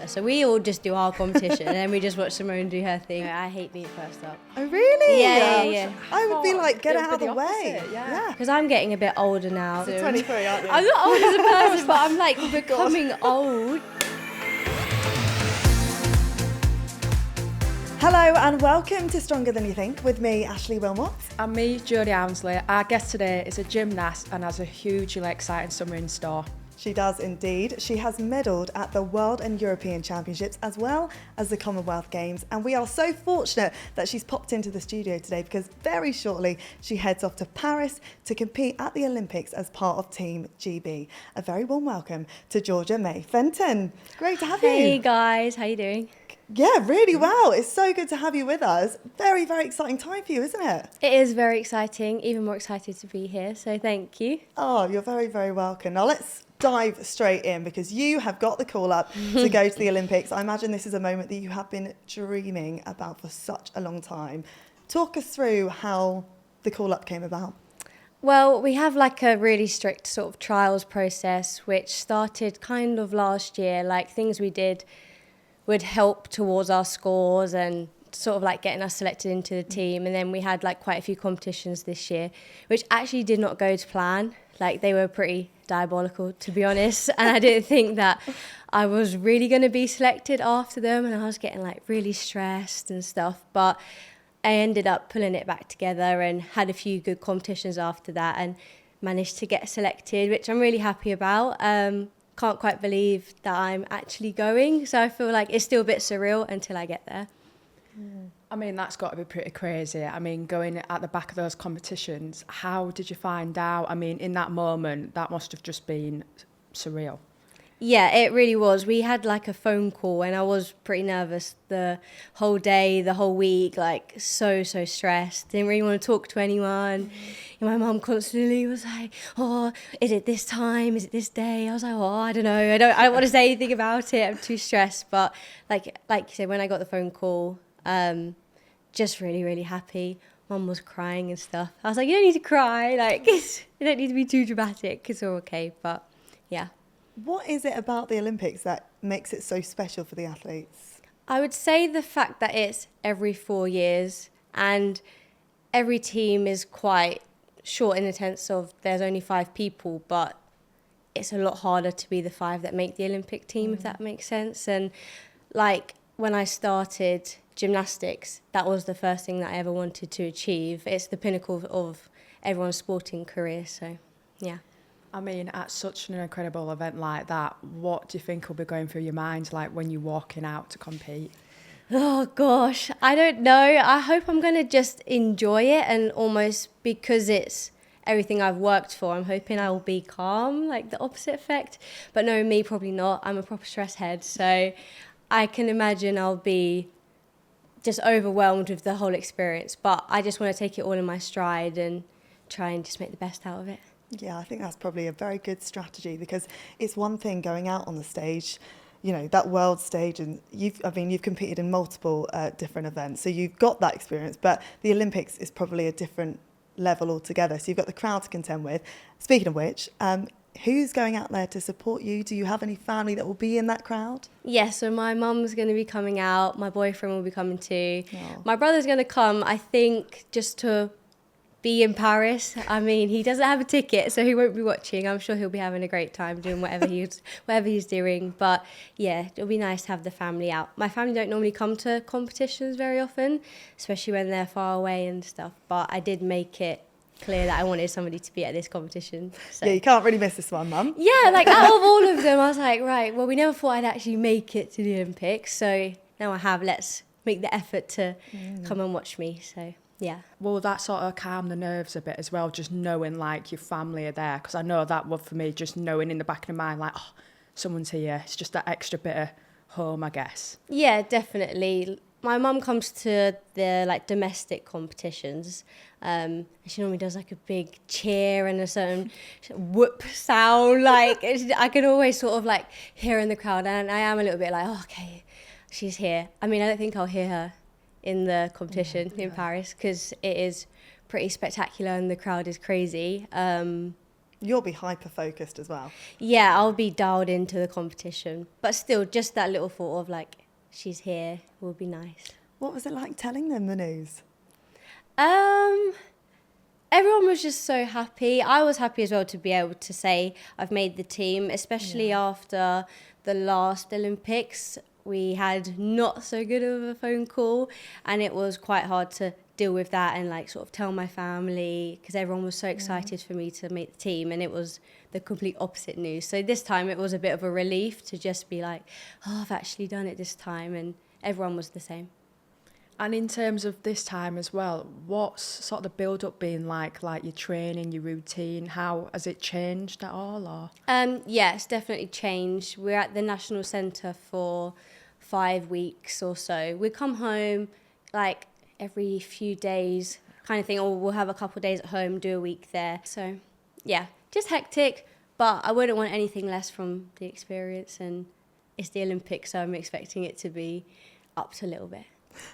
So we all just do our competition and then we just watch Simone do her thing. I hate being first up. Oh, really? Yeah. I would be like, get out of the way. Opposite, yeah. Because I'm getting a bit older now. You're 23, aren't you? I'm not old as a person, but I'm like becoming old. Hello and welcome to Stronger Than You Think with me, Ashleigh Wilmot. And me, Jodie Ounsley. Our guest today is a gymnast and has a hugely exciting summer in store. She does indeed. She has medalled at the World and European Championships as well as the Commonwealth Games. And we are so fortunate that she's popped into the studio today because very shortly she heads off to Paris to compete at the Olympics as part of Team GB. A very warm welcome to Georgia-Mae Fenton. Great to have you. Hey guys, how you doing? Yeah, really well. It's so good to have you with us. Very, very exciting time for you, isn't it? It is very exciting, even more excited to be here, so thank you. Oh, you're very, very welcome. Now let's dive straight in because you have got the call up to go to the Olympics. I imagine this is a moment that you have been dreaming about for such a long time. Talk us through how the call up came about. Well, we have like a really strict sort of trials process, which started kind of last year, like things we did would help towards our scores and sort of like getting us selected into the team. And then we had like quite a few competitions this year, which actually did not go to plan. Like they were pretty diabolical, to be honest. And I didn't think that I was really going to be selected after them. And I was getting like really stressed and stuff. But I ended up pulling it back together and had a few good competitions after that and managed to get selected, which I'm really happy about. Can't quite believe that I'm actually going. So I feel like it's still a bit surreal until I get there. I mean, that's got to be pretty crazy. I mean, going at the back of those competitions, how did you find out? I mean, in that moment, that must have just been surreal. Yeah, it really was. We had like a phone call and I was pretty nervous the whole day, the whole week, like so stressed. Didn't really want to talk to anyone. And my mum constantly was like, oh, is it this time? Is it this day? I was like, oh, I don't know. I don't want to say anything about it. I'm too stressed. But like you said, when I got the phone call, just really happy. Mum was crying and stuff. I was like, you don't need to cry. Like, you don't need to be too dramatic. It's all okay. But yeah. What is it about the Olympics that makes it so special for the athletes? I would say the fact that it's every 4 years and every team is quite short in the sense of there's only 5 people, but it's a lot harder to be the 5 that make the Olympic team, if that makes sense. And like when I started gymnastics, that was the first thing that I ever wanted to achieve. It's the pinnacle of everyone's sporting career, so yeah. I mean, at such an incredible event like that, what do you think will be going through your mind, like when you're walking out to compete? Oh gosh, I don't know. I hope I'm going to just enjoy it, and almost because it's everything I've worked for, I'm hoping I will be calm, like the opposite effect. But no, me probably not. I'm a proper stress head, so I can imagine I'll be just overwhelmed with the whole experience. But I just want to take it all in my stride and try and just make the best out of it. Yeah, I think that's probably a very good strategy because it's one thing going out on the stage, you know, that world stage, and you've competed in multiple different events, so you've got that experience, but the Olympics is probably a different level altogether. So you've got the crowd to contend with. Speaking of which, who's going out there to support you? Do you have any family that will be in that crowd? Yeah, so my mum's going to be coming out, my boyfriend will be coming too. Oh. My brother's going to come, I think, just to be in Paris. I mean, he doesn't have a ticket, so he won't be watching. I'm sure he'll be having a great time doing whatever he's doing. But yeah, it'll be nice to have the family out. My family don't normally come to competitions very often, especially when they're far away and stuff. But I did make it clear that I wanted somebody to be at this competition. So. Yeah, you can't really miss this one, Mum. Yeah, like out of all of them, I was like, right, well, we never thought I'd actually make it to the Olympics. So now I have, let's make the effort to come and watch me. So yeah. Will that sort of calm the nerves a bit as well, just knowing like your family are there? Because I know that would for me, just knowing in the back of my mind, like, oh, someone's here. It's just that extra bit of home, I guess. Yeah, definitely. My mum comes to the like domestic competitions. She normally does like a big cheer and a certain whoop sound. Like I can always sort of like hear in the crowd, and I am a little bit like, oh, okay, she's here. I mean, I don't think I'll hear her in the competition in Paris because it is pretty spectacular and the crowd is crazy. You'll be hyper-focused as well. Yeah, I'll be dialed into the competition. But still, just that little thought of like, she's here will be nice. What was it like telling them the news? Everyone was just so happy. I was happy as well to be able to say I've made the team, especially after the last Olympics. We had not so good of a phone call, and it was quite hard to deal with that and like sort of tell my family, because everyone was so excited for me to make the team, and it was the complete opposite news. So this time it was a bit of a relief to just be like, oh, I've actually done it this time, and everyone was the same. And in terms of this time as well, what's sort of the build-up been like your training, your routine? How has it changed at all? Or Yeah, it's definitely changed. We're at the National Centre for 5 weeks or so. We come home like every few days kind of thing, or we'll have a couple of days at home, do a week there. So yeah, just hectic, but I wouldn't want anything less from the experience, and it's the Olympics, so I'm expecting it to be upped a little bit.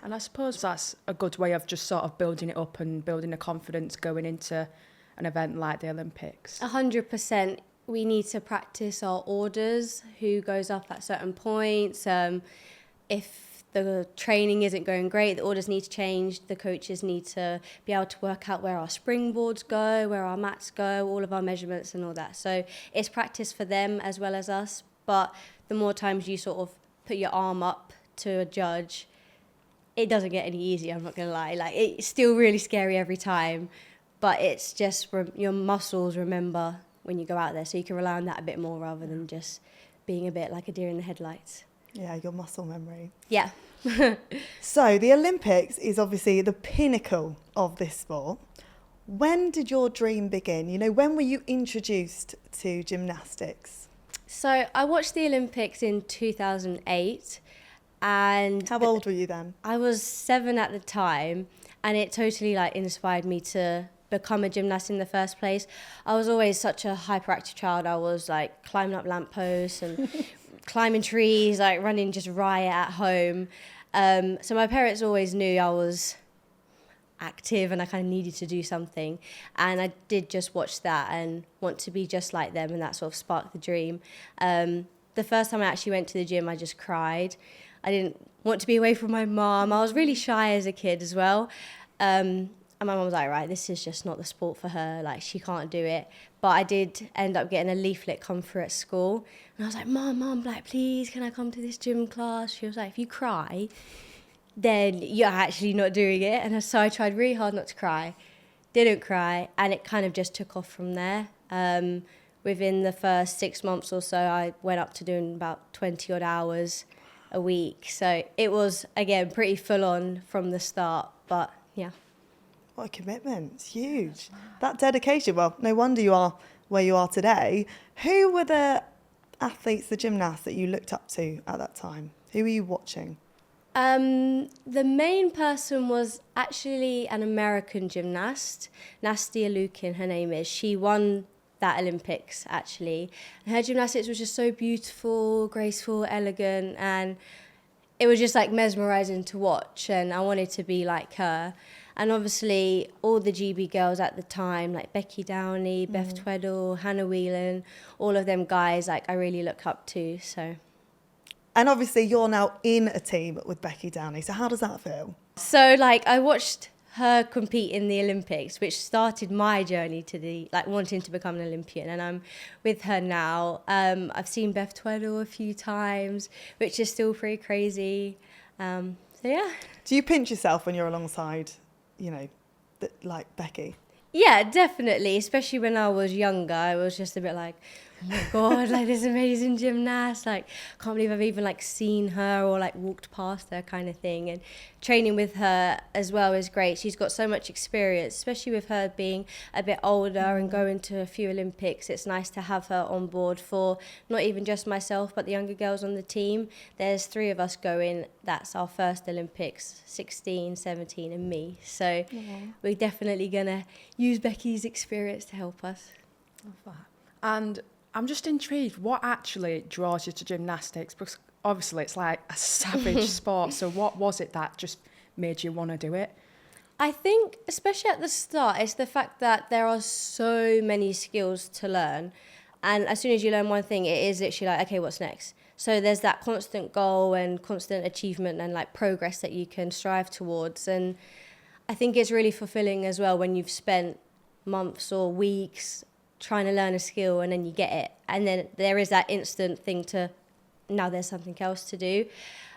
And I suppose that's a good way of just sort of building it up and building the confidence going into an event like the Olympics. 100%. We need to practice our orders, who goes up at certain points. If the training isn't going great, the orders need to change. The coaches need to be able to work out where our springboards go, where our mats go, all of our measurements and all that. So it's practice for them as well as us. But the more times you sort of put your arm up to a judge, it doesn't get any easier, I'm not going to lie. Like, it's still really scary every time, but it's just your muscles remember when you go out there, so you can rely on that a bit more rather than just being a bit like a deer in the headlights. Yeah, your muscle memory. Yeah. So the Olympics is obviously the pinnacle of this sport. When did your dream begin? You know, when were you introduced to gymnastics? So I watched the Olympics in 2008. And how old were you then? I was 7 at the time, and it totally like inspired me to become a gymnast in the first place. I was always such a hyperactive child. I was like climbing up lampposts and climbing trees, like running just riot at home. So my parents always knew I was active and I kind of needed to do something. And I did just watch that and want to be just like them, and that sort of sparked the dream. The first time I actually went to the gym, I just cried. I didn't want to be away from my mum. I was really shy as a kid as well. And my mum was like, right, this is just not the sport for her. Like, she can't do it. But I did end up getting a leaflet come through at school. And I was like, Mum, like, please, can I come to this gym class? She was like, if you cry, then you're actually not doing it. And so I tried really hard not to cry. Didn't cry. And it kind of just took off from there. Within the first 6 months or so, I went up to doing about 20 odd hours a week. So it was, again, pretty full on from the start, but yeah. What a commitment. It's huge. That dedication. Well, no wonder you are where you are today. Who were the athletes, the gymnasts that you looked up to at that time? Who were you watching? The main person was actually an American gymnast, Nastia Lukin, her name is. She won that Olympics, actually. And her gymnastics was just so beautiful, graceful, elegant, and it was just like mesmerising to watch, and I wanted to be like her. And obviously all the GB girls at the time, like Becky Downey, Beth Tweddle, Hannah Whelan, all of them guys, like I really look up to, so. And obviously you're now in a team with Becky Downey, so how does that feel? So like I watched her compete in the Olympics, which started my journey to the like wanting to become an Olympian, and I'm with her now. I've seen Beth Tweddle a few times, which is still pretty crazy. So yeah. Do you pinch yourself when you're alongside, you know, like Becky? Yeah, definitely. Especially when I was younger, I was just a bit like, oh my God, like this amazing gymnast. Like, can't believe I've even like seen her or like walked past her kind of thing. And training with her as well is great. She's got so much experience, especially with her being a bit older and going to a few Olympics. It's nice to have her on board for not even just myself, but the younger girls on the team. There's 3 of us going. That's our first Olympics, 16, 17 and me. So we're definitely going to use Becky's experience to help us. Love that. And I'm just intrigued, what actually draws you to gymnastics? Because obviously it's like a savage sport, so what was it that just made you want to do it? I think, especially at the start, it's the fact that there are so many skills to learn. And as soon as you learn one thing, it is literally like, okay, what's next? So there's that constant goal and constant achievement and like progress that you can strive towards. And I think it's really fulfilling as well when you've spent months or weeks trying to learn a skill and then you get it. And then there is that instant thing to, now there's something else to do.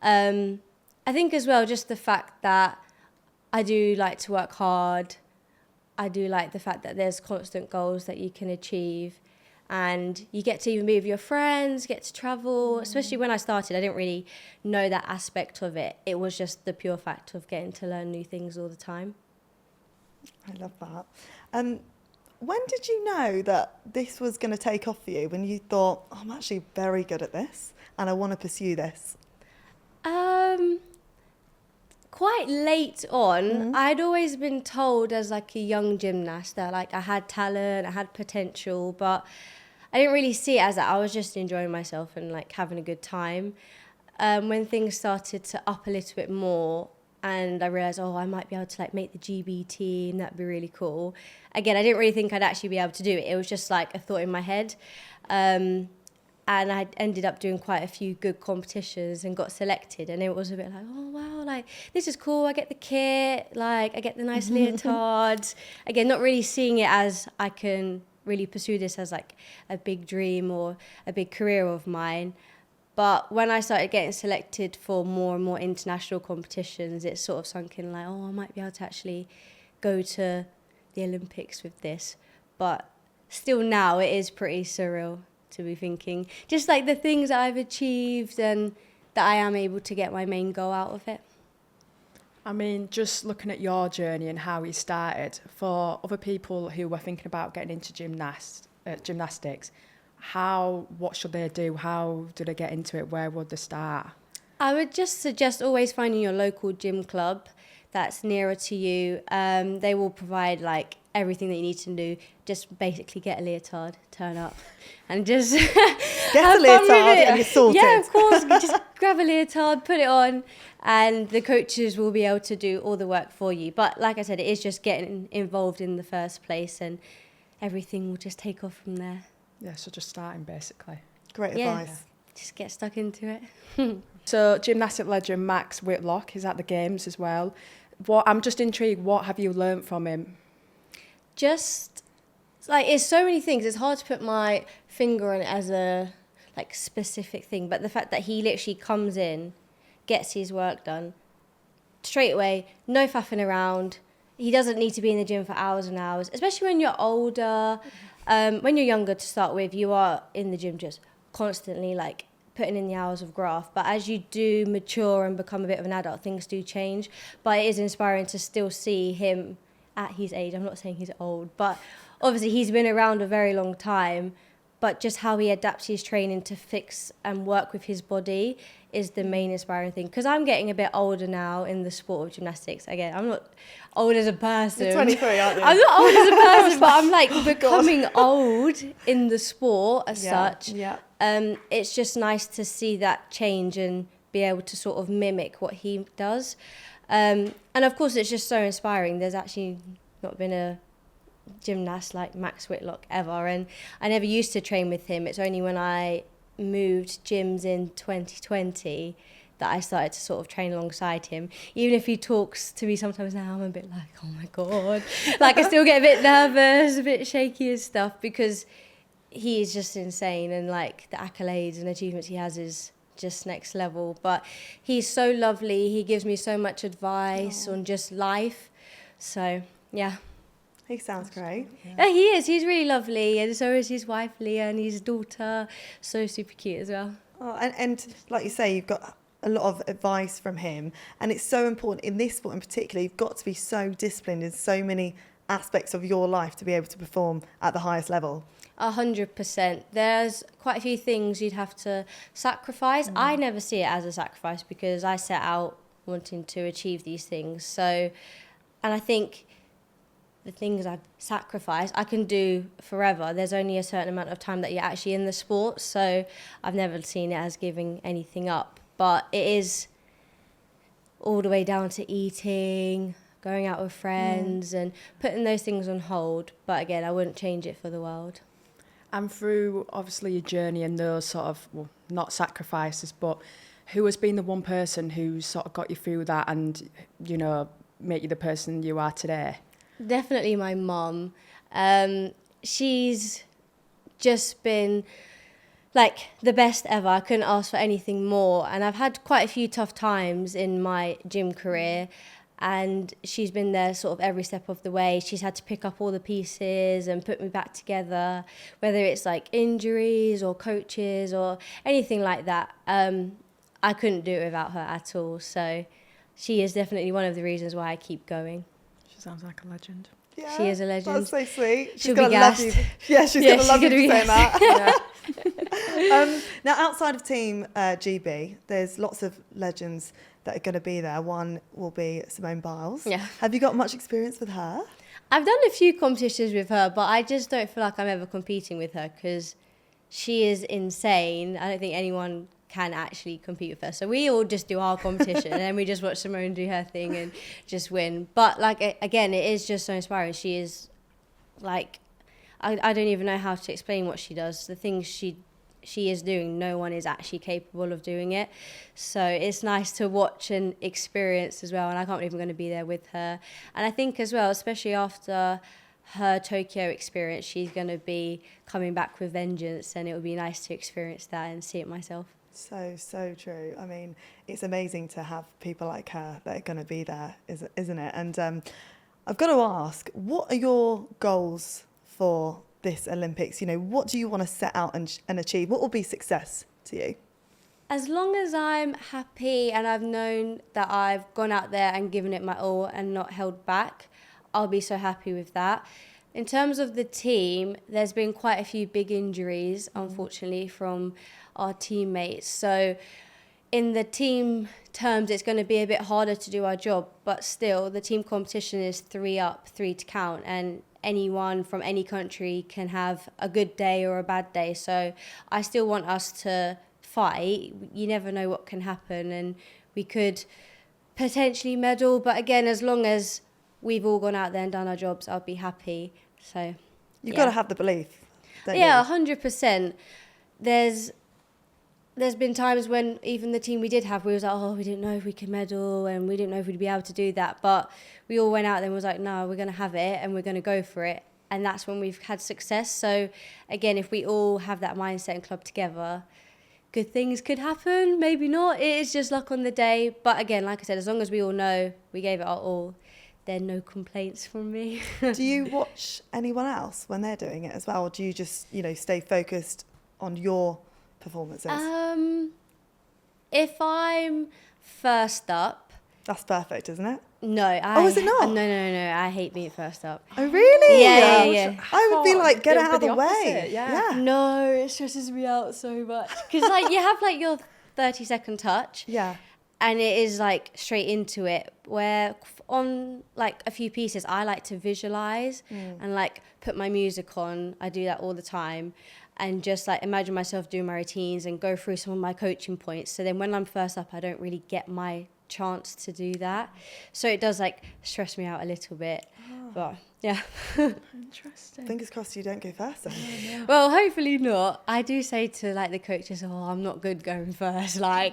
I think as well, just the fact that I do like to work hard. I do like the fact that there's constant goals that you can achieve. And you get to even be with your friends, get to travel. Especially when I started, I didn't really know that aspect of it. It was just the pure fact of getting to learn new things all the time. I love that. When did you know that this was going to take off for you? When you thought, oh, I'm actually very good at this and I want to pursue this? Quite late on, I'd always been told as like a young gymnast that like I had talent, I had potential, but I didn't really see it as that. I was just enjoying myself and like having a good time. When things started to up a little bit more and I realised, oh, I might be able to like make the GB team, that'd be really cool. Again, I didn't really think I'd actually be able to do it. It was just like a thought in my head. And I ended up doing quite a few good competitions and got selected. And it was a bit like, oh, wow, like, this is cool. I get the kit, like, I get the nice leotards. Again, not really seeing it as I can really pursue this as, like, a big dream or a big career of mine. But when I started getting selected for more and more international competitions, it sort of sunk in, like, oh, I might be able to actually go to the Olympics with this. But still now, it is pretty surreal to be thinking just like the things that I've achieved and that I am able to get my main goal out of it. I mean, just looking at your journey and how you started, for other people who were thinking about getting into gymnastics, what should they do? How do they get into it? Where would they start? I would just suggest always finding your local gym club that's nearer to you. They will provide like everything that you need to do. Just basically get a leotard, turn up, and just get a leotard and you're sorted. Yeah, of course. Just grab a leotard, put it on, and the coaches will be able to do all the work for you. But like I said, it is just getting involved in the first place, and everything will just take off from there. Yeah, so just starting basically. Great advice. Just get stuck into it. So gymnastic legend Max Whitlock is at the games as well. I'm just intrigued, what have you learnt from him? Just like, it's so many things. It's hard to put my finger on it as a like specific thing, but the fact that he literally comes in, gets his work done straight away, no faffing around. He doesn't need to be in the gym for hours and hours, especially when you're older. When you're younger, to start with, you are in the gym just constantly like putting in the hours of graft. But as you do mature and become a bit of an adult, things do change. But it is inspiring to still see him at his age. I'm not saying he's old, but obviously he's been around a very long time. But just how he adapts his training to fix and work with his body is the main inspiring thing. Because I'm getting a bit older now in the sport of gymnastics. Again, I'm not old as a person. You're 23, aren't you? I'm not old as a person, but I'm like becoming old in the sport as such. Yeah. It's just nice to see that change and be able to sort of mimic what he does. And of course, it's just so inspiring. There's actually not been a gymnast like Max Whitlock ever, and I never used to train with him. It's only when I moved gyms in 2020 that I started to sort of train alongside him. Even if he talks to me sometimes now, I'm a bit like, oh my God. Like, I still get a bit nervous, a bit shaky and stuff, because he is just insane, and like the accolades and achievements he has is just next level. But he's so lovely. He gives me so much advice on just life. So, yeah. He sounds great. Yeah, he is. He's really lovely, and so is his wife Leah and his daughter. So super cute as well. Oh, and like you say, you've got a lot of advice from him, and it's so important in this sport in particular. You've got to be so disciplined in so many aspects of your life to be able to perform at the highest level. 100%. There's quite a few things you'd have to sacrifice. I never see it as a sacrifice because I set out wanting to achieve these things. So, and I think the things I've sacrificed, I can do forever. There's only a certain amount of time that you're actually in the sport, so I've never seen it as giving anything up. But it is all the way down to eating, going out with friends and putting those things on hold. But again, I wouldn't change it for the world. And through, obviously, your journey and those sort of, well, not sacrifices, but who has been the one person who sort of got you through that and, you know, make you the person you are today? Definitely my mum. She's just been like the best ever. I couldn't ask for anything more. And I've had quite a few tough times in my gym career, and she's been there sort of every step of the way. She's had to pick up all the pieces and put me back together, whether it's like injuries or coaches or anything like that. I couldn't do it without her at all. So she is definitely one of the reasons why I keep going. She sounds like a legend. Yeah, she is a legend. That's so sweet. She'll be gassed. Yeah, she's going to love you for saying gassed. that. Now, outside of Team GB, there's lots of legends that are going to be there. One will be Simone Biles. Yeah. Have you got much experience with her? I've done a few competitions with her, but I just don't feel like I'm ever competing with her because she is insane. I don't think anyone can actually compete with her. So we all just do our competition and then we just watch Simone do her thing and just win. But like, again, it is just so inspiring. She is like, I don't even know how to explain what she does. The things she is doing, no one is actually capable of doing it. So it's nice to watch and experience as well. And I can't believe I'm going to be there with her. And I think as well, especially after her Tokyo experience, she's going to be coming back with vengeance, and it would be nice to experience that and see it myself. So true. I mean, it's amazing to have people like her that are going to be there, isn't it? And I've got to ask, what are your goals for this Olympics? You know, what do you want to set out and achieve? What will be success to you? As long as I'm happy and I've known that I've gone out there and given it my all and not held back, I'll be so happy with that. In terms of the team, there's been quite a few big injuries, unfortunately, from our teammates. So in the team terms, it's going to be a bit harder to do our job, but still the team competition is 3 up, 3 to count, and anyone from any country can have a good day or a bad day. So I still want us to fight. You never know what can happen, and we could potentially medal, but again, as long as we've all gone out there and done our jobs, I'll be happy. So You've got to have the belief, don't yeah, you? 100%. There's been times when even the team we did have, we was like, oh, we didn't know if we could medal and we didn't know if we'd be able to do that. But we all went out there and was like, no, we're going to have it and we're going to go for it. And that's when we've had success. So again, if we all have that mindset and club together, good things could happen, maybe not. It is just luck on the day. But again, like I said, as long as we all know we gave it our all, there are no complaints from me. Do you watch anyone else when they're doing it as well? Or do you just, stay focused on your performances? If I'm first up... That's perfect, isn't it? No. Is it not? No. I hate being first up. Oh, really? Yeah. I would be like, get out of the way. Opposite, yeah. No, it stresses me out so much. Because you have your 30-second touch. Yeah. And it is straight into it, where on a few pieces I like to visualize and put my music on. I do that all the time, and just imagine myself doing my routines and go through some of my coaching points. So then when I'm first up, I don't really get my chance to do that. So it does stress me out a little bit. But yeah. Interesting. Fingers crossed you don't go first then. Yeah. Well, hopefully not. I do say to the coaches, oh, I'm not good going first. I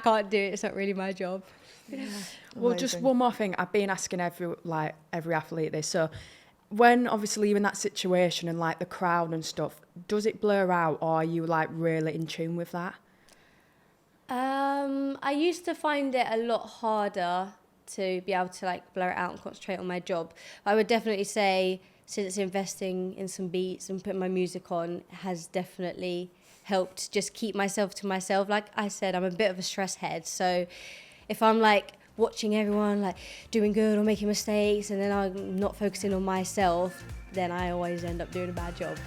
can't do it. It's not really my job. Yeah. Well, just one more thing. I've been asking every athlete this. So when obviously you're in that situation and the crowd and stuff, does it blur out, or are you really in tune with that? I used to find it a lot harder to be able to blur it out and concentrate on my job. I would definitely say, since investing in some beats and putting my music on has definitely helped just keep myself to myself. Like I said, I'm a bit of a stress head. So if I'm watching everyone doing good or making mistakes and then I'm not focusing on myself, then I always end up doing a bad job.